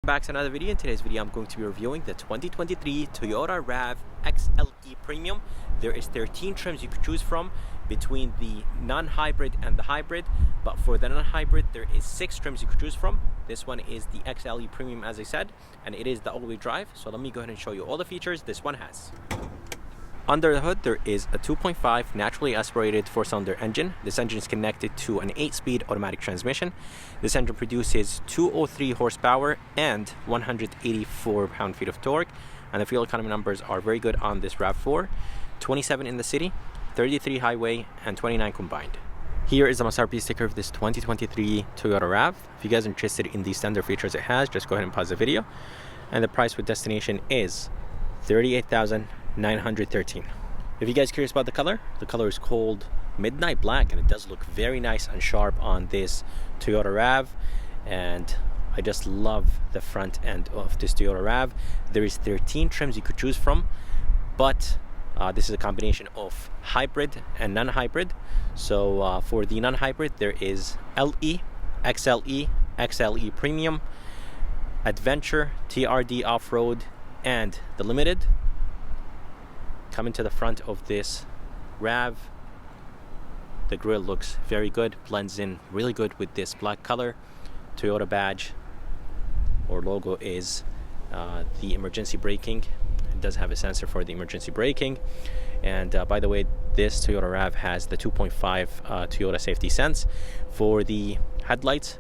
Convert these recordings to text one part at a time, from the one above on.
Back to another video. In today's video I'm going to be reviewing the 2023 Toyota RAV XLE Premium. There is 13 trims you could choose from between the non-hybrid and the hybrid, but for the non-hybrid there is 6 trims you could choose from. This one is the XLE Premium, as I said, and it is the all-wheel drive. So let me go ahead and show you all the features this one has. Under the hood, there is a 2.5 naturally aspirated 4-cylinder engine. This engine is connected to an 8-speed automatic transmission. This engine produces 203 horsepower and 184 pound-feet of torque. And the fuel economy numbers are very good on this RAV4. 27 in the city, 33 highway, and 29 combined. Here is the MSRP sticker of this 2023 Toyota RAV. If you guys are interested in the standard features it has, just go ahead and pause the video. And the price with destination is $38,913. If you guys are curious about the color is called Midnight Black, and it does look very nice and sharp on this Toyota RAV. And I just love the front end of this Toyota RAV. There is 13 trims you could choose from, but this is a combination of hybrid and non-hybrid. So for the non-hybrid, there is LE, XLE, XLE Premium, Adventure, TRD Off-Road, and the Limited. Coming to the front of this RAV, the grille looks very good, blends in really good with this black color. Toyota badge or logo is the emergency braking. It does have a sensor for the emergency braking. And by the way, this Toyota RAV has the 2.5 Toyota Safety Sense. For the headlights,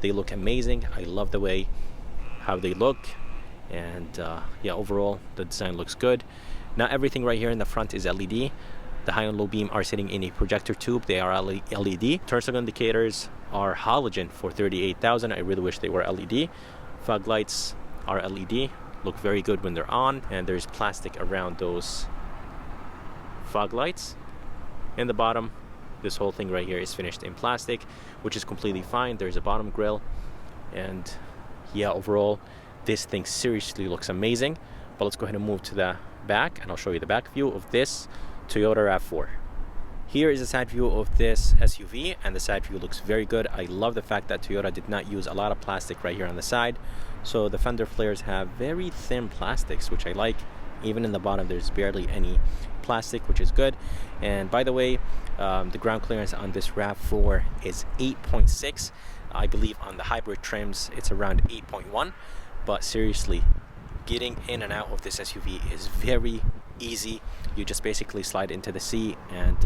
they look amazing. I love the way how they look, and yeah, overall the design looks good. Now everything right here in the front is LED. The high and low beam are sitting in a projector tube. They are LED. Turn signal indicators are halogen for $38,000. I really wish they were LED. Fog lights are LED. Look very good when they're on. And there's plastic around those fog lights. In the bottom, this whole thing right here is finished in plastic, which is completely fine. There's a bottom grille. And yeah, overall, this thing seriously looks amazing. But let's go ahead and move to the back, and I'll show you the back view of this Toyota RAV4. Here is a side view of this SUV, and the side view looks very good. I love the fact that Toyota did not use a lot of plastic right here on the side. So the fender flares have very thin plastics, which I like. Even in the bottom, there's barely any plastic, which is good. And by the way, the ground clearance on this RAV4 is 8.6. I believe on the hybrid trims, it's around 8.1. But seriously, getting in and out of this SUV is very easy. You just basically slide into the seat, and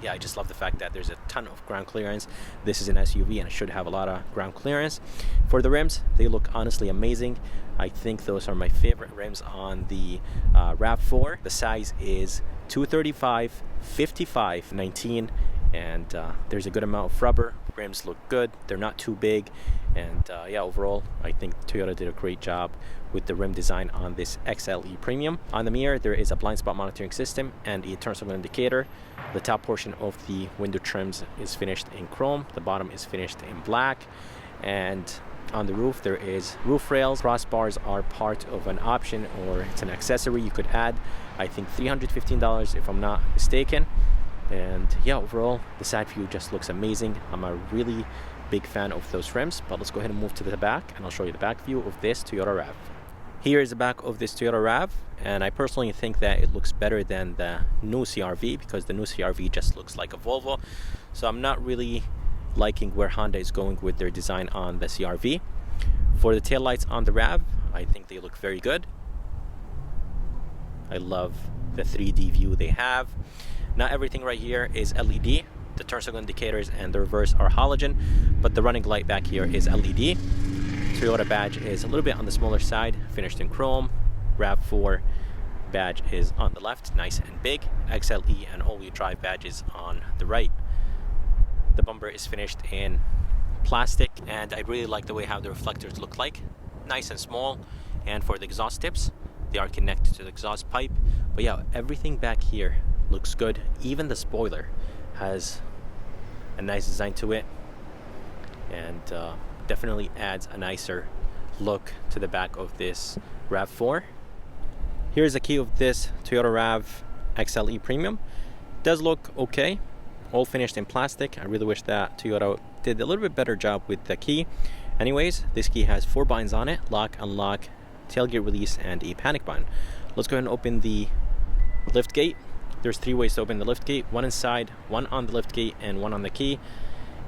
yeah, I just love the fact that there's a ton of ground clearance. This is an SUV and it should have a lot of ground clearance. For the rims, they look honestly amazing. I think those are my favorite rims on the RAV4. The size is 235, 55, 19, and there's a good amount of rubber. Rims look good, they're not too big, and yeah, overall I think Toyota did a great job with the rim design on this XLE Premium. On the mirror, there is a blind spot monitoring system and a turn signal indicator. The top portion of the window trims is finished in chrome, the bottom is finished in black, and on the roof there is roof rails. Crossbars are part of an option, or it's an accessory you could add. I think $315 if I'm not mistaken. And yeah, overall the side view just looks amazing. I'm a really big fan of those rims. But let's go ahead and move to the back, and I'll show you the back view of this Toyota RAV. Here is the back of this Toyota RAV, and I personally think that it looks better than the new CR-V, because the new CR-V just looks like a Volvo. So I'm not really liking where Honda is going with their design on the CR-V. For the taillights on the RAV, I think they look very good. I love the 3D view they have. Not everything right here is LED. The turn signal indicators and the reverse are halogen, but the running light back here is LED. Toyota badge is a little bit on the smaller side, finished in chrome. RAV4 badge is on the left, nice and big. XLE and all-wheel drive badges on the right. The bumper is finished in plastic, and I really like the way how the reflectors look like. Nice and small. And for the exhaust tips, they are connected to the exhaust pipe. But yeah, everything back here looks good. Even the spoiler has a nice design to it, and definitely adds a nicer look to the back of this RAV4. Here's the key of this Toyota RAV XLE Premium. Does look okay, all finished in plastic. I really wish that Toyota did a little bit better job with the key. Anyways, this key has 4 buttons on it: lock, unlock, tailgate release, and a panic button. Let's go ahead and open the lift gate. There's 3 ways to open the lift gate: one inside, one on the lift gate, and one on the key.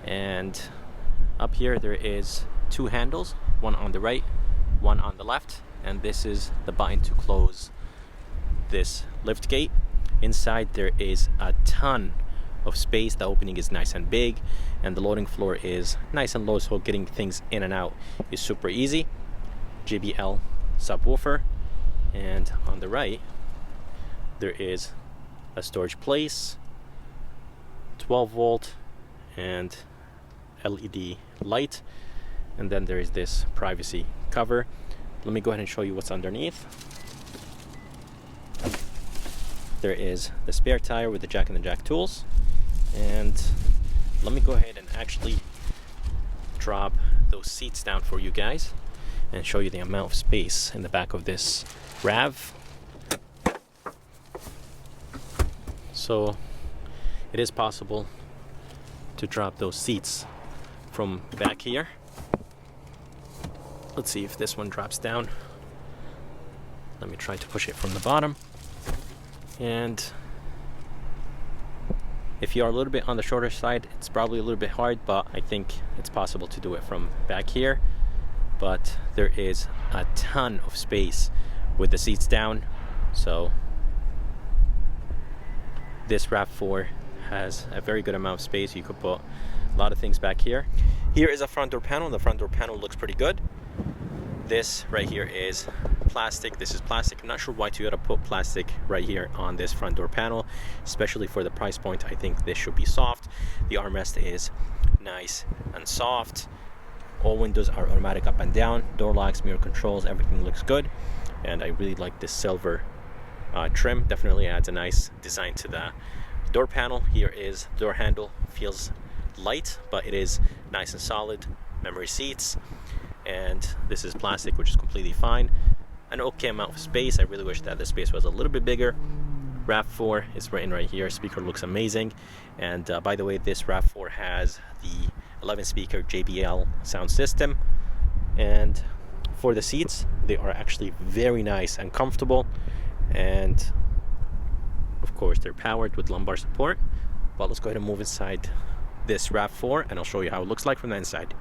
And up here there is 2 handles, one on the right, one on the left, and this is the button to close this lift gate. Inside there is a ton of space. The opening is nice and big, and the loading floor is nice and low, so getting things in and out is super easy. JBL subwoofer, and on the right there is a storage place, 12 volt and LED light, and then there is this privacy cover. Let me go ahead and show you what's underneath. There is the spare tire with the jack and the jack tools. And let me go ahead and actually drop those seats down for you guys and show you the amount of space in the back of this RAV. So it is possible to drop those seats from back here. Let's see if this one drops down. Let me try to push it from the bottom. And if you are a little bit on the shorter side, it's probably a little bit hard, but I think it's possible to do it from back here. But there is a ton of space with the seats down. So this RAV4 has a very good amount of space. You could put a lot of things back here. Here is a front door panel. The front door panel looks pretty good. This right here is plastic. This is plastic. I'm not sure why Toyota put plastic right here on this front door panel, especially for the price point. I think this should be soft. The armrest is nice and soft. All windows are automatic up and down. Door locks, mirror controls, everything looks good. And I really like this silver trim. Definitely adds a nice design to the door panel. Here is the door handle. Feels light, but it is nice and solid. Memory seats. And this is plastic, which is completely fine. An okay amount of space. I really wish that the space was a little bit bigger. RAV4 is written right here. Speaker looks amazing. And by the way, this RAV4 has the 11 speaker JBL sound system. And for the seats, they are actually very nice and comfortable. And of course, they're powered with lumbar support. But let's go ahead and move inside this RAV4, and I'll show you how it looks like from the inside.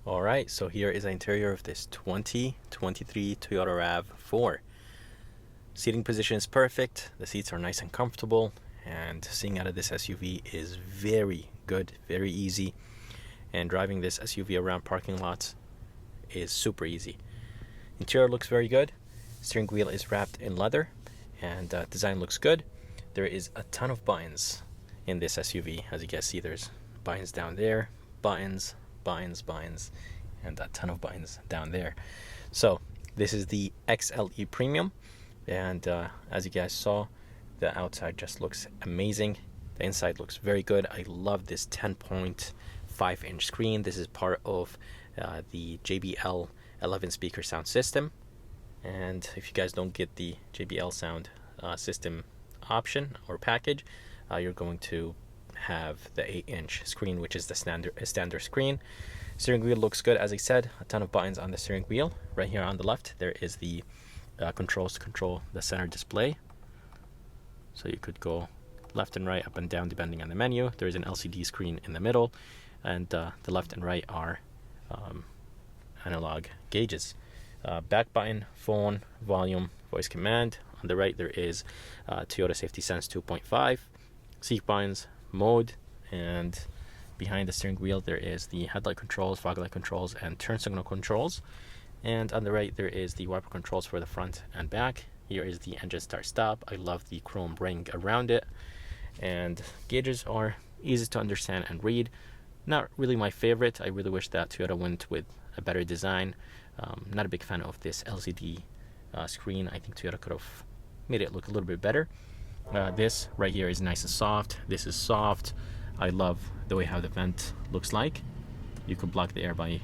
Alright, so here is the interior of this 2023 Toyota RAV4. Seating position is perfect, the seats are nice and comfortable, and seeing out of this SUV is very good, very easy, and driving this SUV around parking lots is super easy. Interior looks very good, steering wheel is wrapped in leather, and design looks good. There is a ton of buttons in this SUV. As you guys see, there's buttons down there, buttons, and a ton of buttons down there. So this is the XLE Premium, and as you guys saw, the outside just looks amazing. The inside looks very good. I love this 10.5 inch screen. This is part of the JBL 11 speaker sound system, and if you guys don't get the JBL sound system option or package, you're going to have the 8-inch screen, which is the standard screen. Steering wheel looks good. As I said, a ton of buttons on the steering wheel. Right here on the left, there is the controls to control the center display. So you could go left and right, up and down, depending on the menu. There is an LCD screen in the middle, and the left and right are analog gauges. Back button, phone, volume, voice command. On the right, there is Toyota Safety Sense 2.5, seat buttons, mode, and behind the steering wheel there is the headlight controls, fog light controls, and turn signal controls. And on the right there is the wiper controls for the front and back. Here is the engine start stop. I love the chrome ring around it, and gauges are easy to understand and read. Not really my favorite. I really wish that Toyota went with a better design. Not a big fan of this LCD screen. I think Toyota could have made it look a little bit better. This right here is nice and soft. This is soft. I love the way how the vent looks like. You could block the air by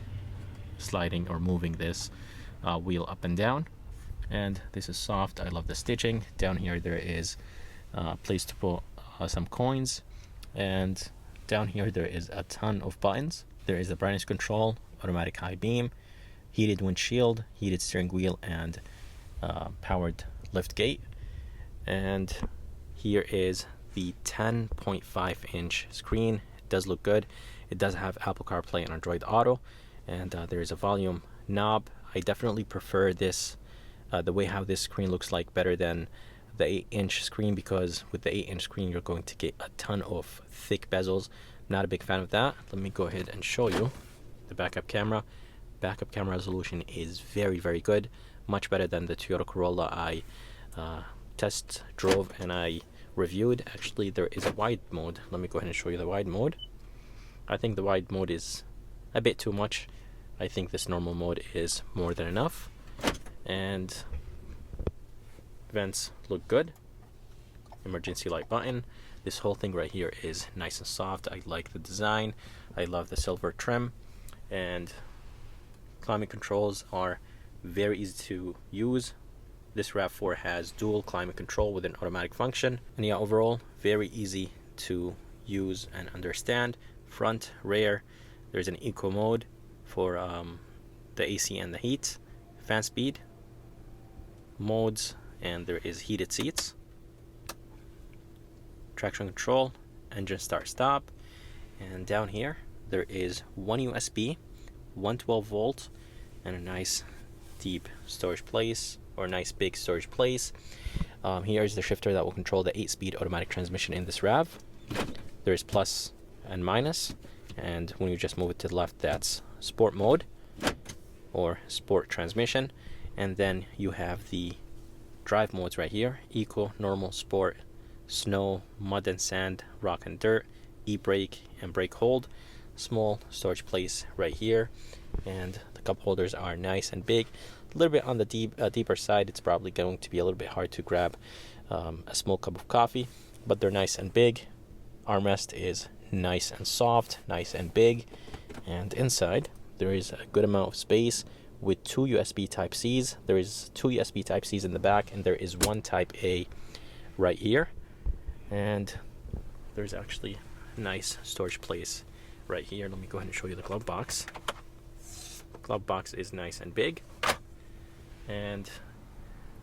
sliding or moving this wheel up and down. And this is soft. I love the stitching. Down here there is a place to put some coins, and down here there is a ton of buttons. There is the brightness control, automatic high beam, heated windshield, heated steering wheel, and powered lift gate. And here is the 10.5-inch screen. It does look good. It does have Apple CarPlay and Android Auto, and there is a volume knob. I definitely prefer this, the way how this screen looks like, better than the 8-inch screen, because with the 8-inch screen you're going to get a ton of thick bezels. Not a big fan of that. Let me go ahead and show you the backup camera. Backup camera resolution is very, very good, much better than the Toyota Corolla I test drove and I reviewed. Actually, there is a wide mode. Let me go ahead and show you the wide mode. I think the wide mode is a bit too much. I think this normal mode is more than enough. And vents look good. Emergency light button. This whole thing right here is nice and soft. I like the design. I love the silver trim. And climate controls are very easy to use. This RAV4 has dual climate control with an automatic function. And yeah, overall, very easy to use and understand. Front, rear, there's an eco mode for the AC and the heat. Fan speed, modes, and there is heated seats. Traction control, engine start stop. And down here, there is one USB, 112 volt, and a nice deep storage place, or a nice big storage place. Here is the shifter that will control the 8-speed automatic transmission in this RAV. There is plus and minus, and when you just move it to the left, that's sport mode or sport transmission. And then you have the drive modes right here: eco, normal, sport, snow, mud and sand, rock and dirt, e-brake, and brake hold. Small storage place right here, and the cup holders are nice and big. A little bit on the deeper side. It's probably going to be a little bit hard to grab a small cup of coffee, but they're nice and big. Armrest is nice and soft, nice and big, and inside there is a good amount of space with 2 USB Type-Cs. There is 2 USB Type-Cs in the back, and there is 1 Type-A right here. And there's actually a nice storage place right here. Let me go ahead and show you the glove box. Glove box is nice and big, and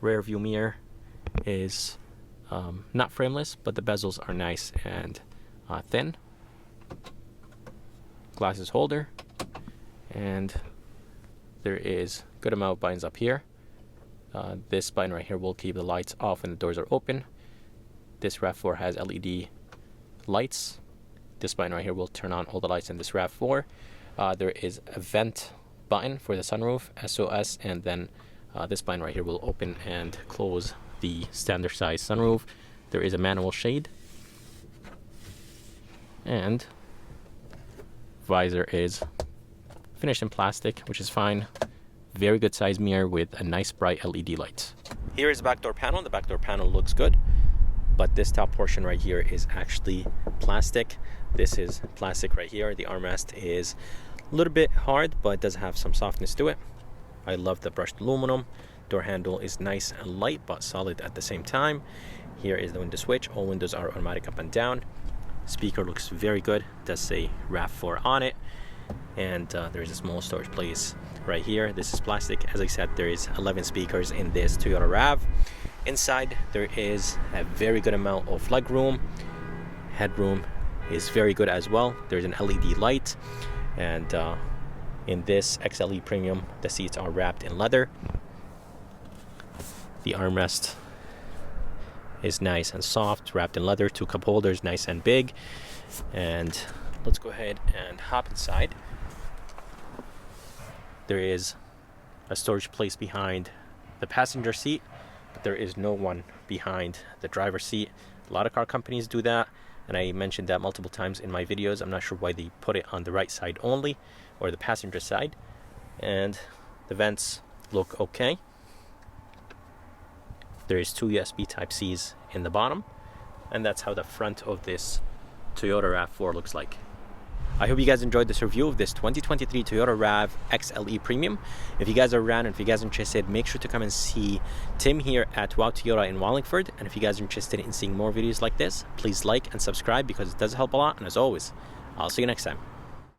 rear view mirror is not frameless, but the bezels are nice and thin. Glasses holder, and there is good amount of buttons up here. This button right here will keep the lights off when the doors are open. This RAV4 has LED lights. This button right here will turn on all the lights in this RAV4. There is a vent button for the sunroof, SOS, and then this button right here will open and close the standard size sunroof. There is a manual shade, and visor is finished in plastic, which is fine. Very good size mirror with a nice bright LED light. Here is the back door panel. The back door panel looks good, but this top portion right here is actually plastic. This is plastic right here. The armrest is a little bit hard, but it does have some softness to it. I love the brushed aluminum. Door handle is nice and light, but solid at the same time. Here is the window switch. All windows are automatic up and down. Speaker looks very good. It does say RAV4 on it. And there is a small storage place right here. This is plastic. As I said, there is 11 speakers in this Toyota RAV. Inside, there is a very good amount of legroom. Headroom is very good as well. There's an LED light, and in this XLE Premium, the seats are wrapped in leather. The armrest is nice and soft, wrapped in leather. 2 cup holders, nice and big. And let's go ahead and hop inside. There is a storage place behind the passenger seat, but there is no one behind the driver's seat. A lot of car companies do that, and I mentioned that multiple times in my videos. I'm not sure why they put it on the right side only, or the passenger side. And the vents look okay. There is 2 USB Type-Cs in the bottom, and that's how the front of this Toyota RAV4 looks like. I hope you guys enjoyed this review of this 2023 Toyota RAV XLE Premium. If you guys are around and if you guys are interested, make sure to come and see Tim here at Wow Toyota in Wallingford. And if you guys are interested in seeing more videos like this, please like and subscribe because it does help a lot. And as always, I'll see you next time.